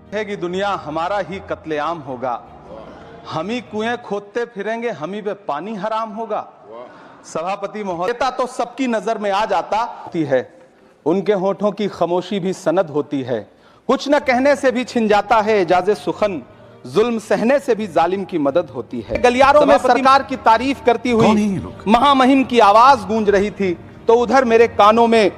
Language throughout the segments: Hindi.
है कि दुनिया हमारा ही कत्लेआम होगा, हम ही कुएं खोदते फिरेंगे, हम ही पे पानी हराम होगा। सभापति महोदय तो सबकी नजर में आ जाता है, उनके होठों की खामोशी भी सनद होती है। कुछ न कहने से भी छिन जाता है इजाज़े सुखन, जुल्म सहने से भी जालिम की मदद होती है। गलियारों में सरकार की तारीफ करती हुई महामहिम की आवाज गूंज रही थी, तो उधर मेरे कानों में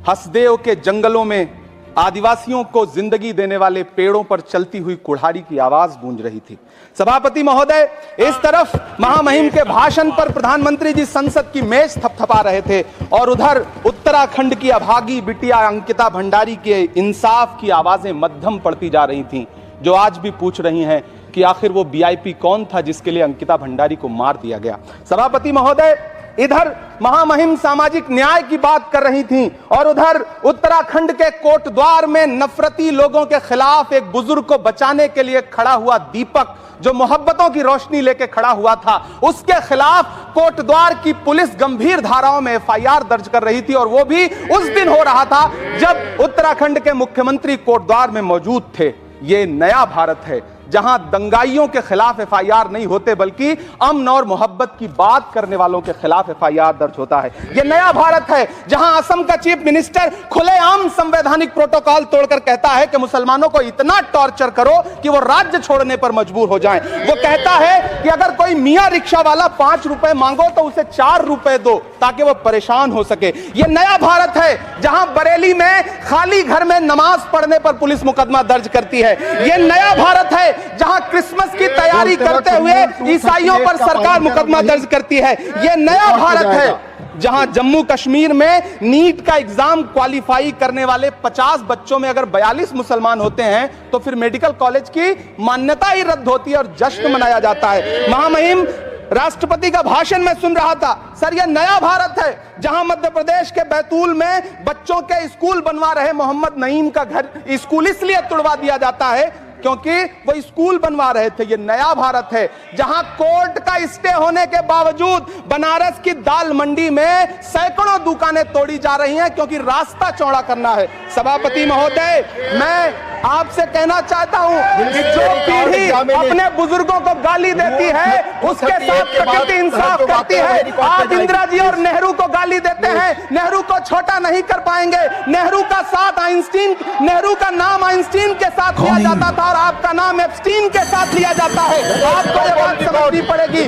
हसदेव के जंगलों में आदिवासियों को जिंदगी देने वाले पेड़ों पर चलती हुई कुल्हाड़ी की आवाज गूंज रही थी। सभापति महोदय, इस तरफ महामहिम के भाषण पर प्रधानमंत्री जी संसद की मेज थपथपा रहे थे और उधर उत्तराखंड की अभागी बिटिया अंकिता भंडारी के इंसाफ की आवाजें मध्यम पड़ती जा रही थीं, जो आज भी पूछ रही हैं कि आखिर वो वीआईपी कौन था जिसके लिए अंकिता भंडारी को मार दिया गया। सभापति महोदय, इधर महामहिम सामाजिक न्याय की बात कर रही थीं और उधर उत्तराखंड के कोटद्वार में नफरती लोगों के खिलाफ एक बुजुर्ग को बचाने के लिए खड़ा हुआ दीपक, जो मोहब्बतों की रोशनी लेके खड़ा हुआ था, उसके खिलाफ कोटद्वार की पुलिस गंभीर धाराओं में एफआईआर दर्ज कर रही थी। और वो भी उस दिन हो रहा था जब उत्तराखंड के मुख्यमंत्री कोटद्वार में मौजूद थे। ये नया भारत है जहां दंगाइयों के खिलाफ एफआईआर नहीं होते, बल्कि अमन और मोहब्बत की बात करने वालों के खिलाफ एफआईआर दर्ज होता है। यह नया भारत है जहां असम का चीफ मिनिस्टर खुलेआम संवैधानिक प्रोटोकॉल तोड़कर कहता है कि मुसलमानों को इतना टॉर्चर करो कि वो राज्य छोड़ने पर मजबूर हो जाएं। वो कहता है कि अगर कोई मियां रिक्शा वाला 5 रुपए मांगो तो उसे 4 रुपए दो ताकि वो परेशान हो सके। यह नया भारत है जहां बरेली में खाली घर में नमाज पढ़ने पर पुलिस मुकदमा दर्ज करती है। यह नया भारत है जहां क्रिसमस की तैयारी करते हुए ईसाइयों पर सरकार मुकदमा दर्ज करती है। यह नया भारत है जहां जम्मू कश्मीर में नीट का एग्जाम क्वालिफाई करने वाले 50 बच्चों में अगर 42 मुसलमान होते हैं तो फिर मेडिकल कॉलेज की मान्यता ही रद्द होती है और जश्न मनाया जाता है। महामहिम राष्ट्रपति का भाषण में सुन रहा था, सर यह नया भारत है जहां मध्य प्रदेश के बैतूल में बच्चों के स्कूल बनवा रहे मोहम्मद नईम का घर स्कूल इसलिए तुड़वा दिया जाता है क्योंकि वो स्कूल बनवा रहे थे। ये नया भारत है जहां कोर्ट का स्टे होने के बावजूद बनारस की दाल मंडी में सैकड़ों दुकानें तोड़ी जा रही हैं क्योंकि रास्ता चौड़ा करना है। सभापति महोदय, मैं आपसे कहना चाहता हूं कि जो पीढ़ी अपने बुजुर्गों को गाली देती है उसके साथ प्रकृति इंसाफ करती है। आप इंदिरा जी और नेहरू को गाली देते हैं, नेहरू को छोटा नहीं कर पाएंगे। नेहरू का साथ आइंस्टीन, नेहरू का नाम आइंस्टीन के साथ लिया जाता था और आपका नाम एप्स्टीन के साथ लिया जाता है। आपको ये बात समझनी पड़ेगी।